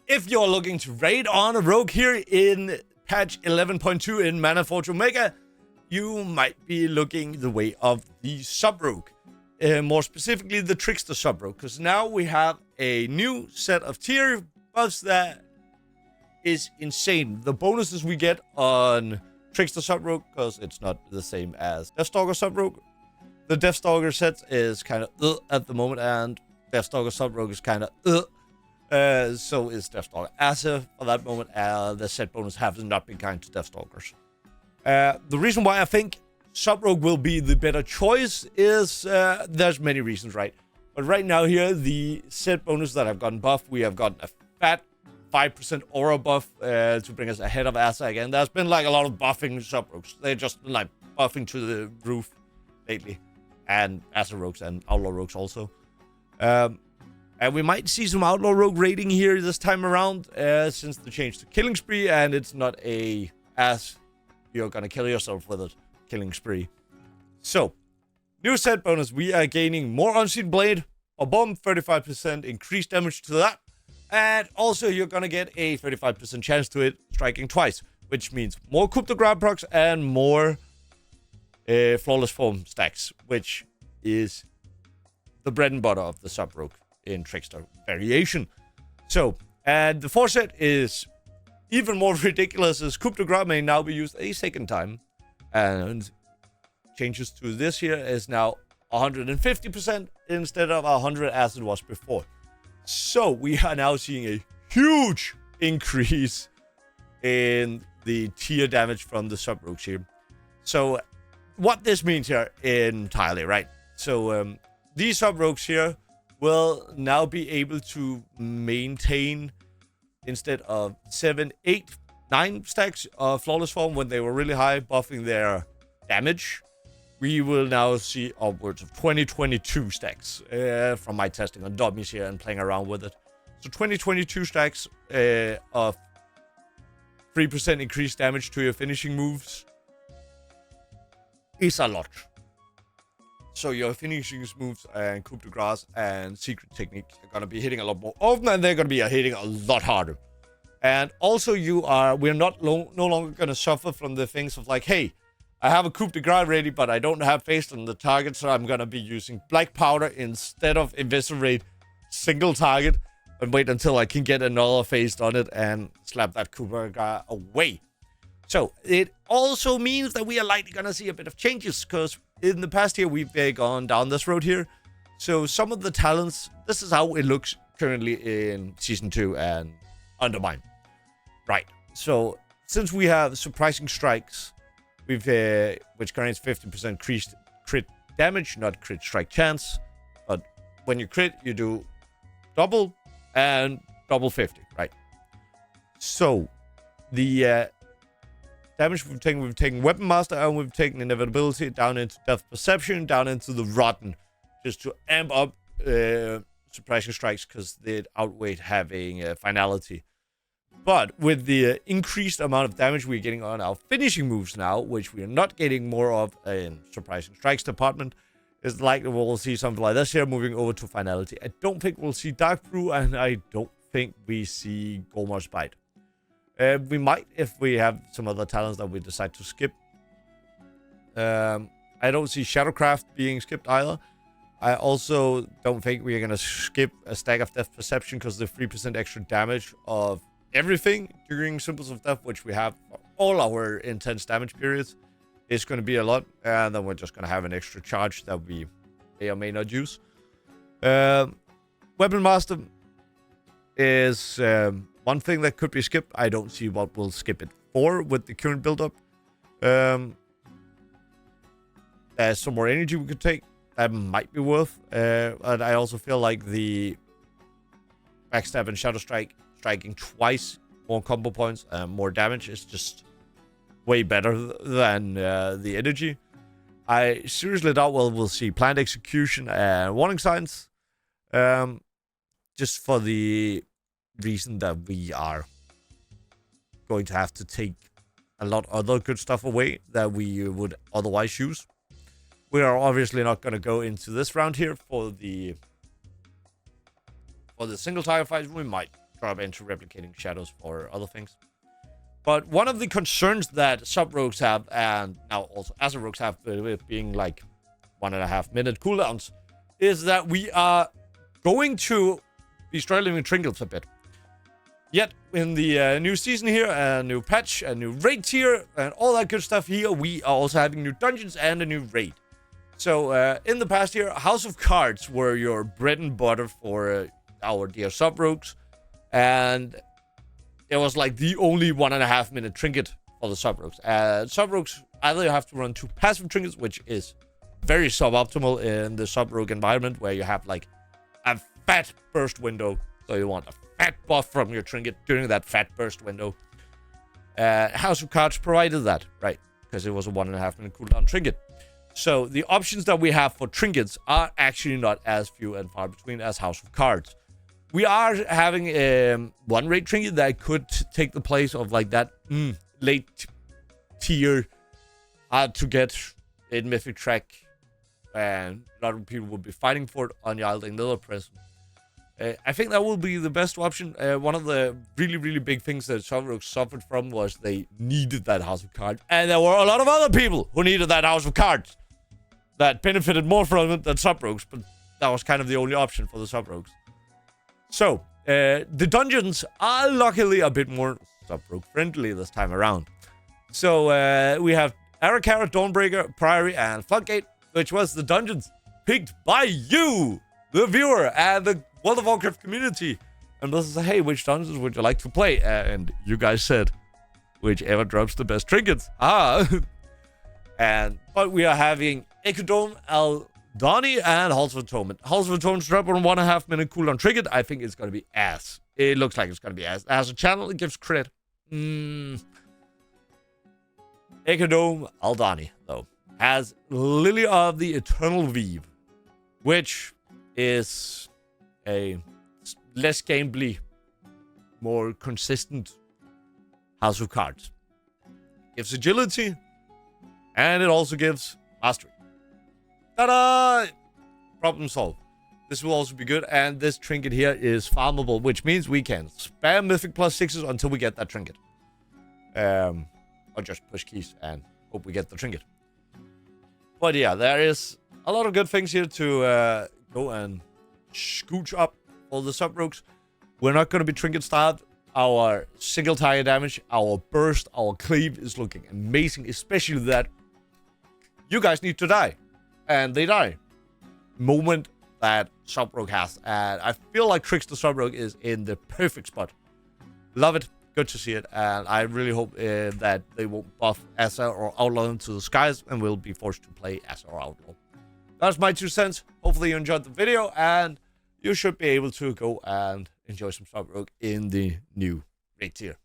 If you're looking to raid on a rogue here in patch 11.2 in Manaforge Omega, you might be looking the way of the sub-rogue. More specifically, the Trickster sub-rogue, because now we have a new set of tier buffs that is insane. The bonuses we get on Trickster sub-rogue, because it's not the same as Deathstalker sub-rogue. The Deathstalker set is kind of at the moment, and Deathstalker sub-rogue is kind of so is Deathstalker Asset for that moment. The set bonus has not been kind to Deathstalkers. The reason why I think sub-rogue will be the better choice is there's many reasons, right? But right now here, the set bonus that I've gotten buffed, we have gotten a fat 5% aura buff to bring us ahead of Asa again. There's been like a lot of buffing sub-rogues. They're just been like buffing to the roof lately. And Asa rogues and outlaw rogues also. And we might see some outlaw rogue raiding here this time around since the change to killing spree, and it's not a as you're gonna kill yourself with it killing spree. So, new set bonus, we are gaining more Unseen Blade, a bomb, 35% increased damage to that. And also you're gonna get a 35% chance to it striking twice, which means more coup de grace procs and more flawless form stacks, which is the bread and butter of the sub-rogue in Trickster variation. So, and the 4 set is even more ridiculous, as coup de grace may now be used a second time. And changes to this here is now 150% instead of 100 as it was before. So we are now seeing a huge increase in the tier damage from the sub-rogues here. So what this means here entirely, right? So these sub-rogues here will now be able to maintain, instead of 7, 8, 9 stacks of flawless form when they were really high, buffing their damage. We will now see upwards of 22 stacks from my testing on dummies here and playing around with it. So 22 stacks of 3% increased damage to your finishing moves is a lot. So your finishing moves and coup de grace and secret techniques are going to be hitting a lot more often, and they're going to be hitting a lot harder. And also we're no longer going to suffer from the things of like, hey, I have a coup de grace ready, but I don't have phased on the target, so I'm going to be using black powder instead of eviscerate single target and wait until I can get another phased on it and slap that coup de grace away. So it also means that we are likely going to see a bit of changes, because in the past year we've gone down this road here. So some of the talents, this is how it looks currently in Season 2 and Undermine. Right, so since we have Surprising Strikes, which grants 50% increased crit damage, not crit strike chance. But when you crit, you do double and double 50, right? So the damage we've taken Weapon Master, and we've taken Inevitability down into Death Perception, down into the Rotten, just to amp up Surprising Strikes, because they outweigh having Finality. But with the increased amount of damage we're getting on our finishing moves now, which we are not getting more of in Surprising Strikes department, it's likely we'll see something like this here moving over to Finality. I don't think we'll see Dark Brew, and I don't think we see Gomar's Bite. We might if we have some other talents that we decide to skip. I don't see Shadowcraft being skipped either. I also don't think we're going to skip a stack of Death Perception, because the 3% extra damage of everything during Symbols of Death, which we have for all our intense damage periods, is going to be a lot. And then we're just going to have an extra charge that we may or may not use. Weapon Master is one thing that could be skipped. I don't see what we'll skip it for with the current build-up. There's some more energy we could take. That might be worth. And I also feel like the Backstab and Shadow Strike, striking twice, more combo points, more damage, is just way better than the energy. I seriously doubt we'll see Planned Execution and Warning Signs. Just for the reason that we are going to have to take a lot of other good stuff away that we would otherwise use. We are obviously not going to go into this round here for the single target fights. We might drop into replicating shadows for other things. But one of the concerns that sub-rogues have, and now also Acid rogues have, with being like 1.5 minute cooldowns, is that we are going to be struggling with Trinkets a bit. Yet, in the new season here, a new patch, a new raid tier, and all that good stuff here, we are also having new dungeons and a new raid. So, in the past year, House of Cards were your bread and butter for our dear sub-rogues. And it was like the only 1.5 minute trinket for the sub-rogues. Sub-rogues either have to run 2 passive trinkets, which is very suboptimal in the sub-rogue environment, where you have like a fat burst window. So you want a fat buff from your trinket during that fat burst window. House of Cards provided that, right? Because it was a 1.5 minute cooldown trinket. So the options that we have for trinkets are actually not as few and far between as House of Cards. We are having one raid trinket that could take the place of like that late tier hard to get in Mythic track, and a lot of people will be fighting for it on Yalding Nether Prison. I think that will be the best option. One of the really big things that sub-rogues suffered from was they needed that House of Cards, and there were a lot of other people who needed that House of Cards that benefited more from it than sub-rogues, but that was kind of the only option for the sub-rogues. So, the dungeons are luckily a bit more sub-rogue friendly this time around. So, we have Arakara, Dawnbreaker, Priory, and Floodgate, which was the dungeons picked by you, the viewer, and the World of Warcraft community. And this is, hey, which dungeons would you like to play? And you guys said, whichever drops the best trinkets. But we are having Ecodome, Aldani, and Halls of Atonement. Halls of Atonement drop on 1.5 minute cooldown trinket. I think it's going to be ass. It looks like it's going to be ass. As a channel, it gives credit. Ecodome, Aldani, though, has Lily of the Eternal Weave, which is a less gamebly, more consistent House of Cards. Gives agility, and it also gives mastery. Ta-da! Problem solved. This will also be good, and this trinket here is farmable, which means we can spam Mythic +6s until we get that trinket. Or just push keys and hope we get the trinket. But yeah, there is a lot of good things here to go and scooch up all the sub-rogues. We're not going to be trinket starved. Our single target damage, our burst, our cleave is looking amazing, especially that you guys need to die. And they die. Moment that sub-rogue has. And I feel like Trickster sub-rogue is in the perfect spot. Love it. Good to see it. And I really hope that they won't buff Asa or Outlaw into the skies and we'll be forced to play Asa or Outlaw. That's my 2 cents. Hopefully you enjoyed the video and you should be able to go and enjoy some sub-rogue in the new raid tier.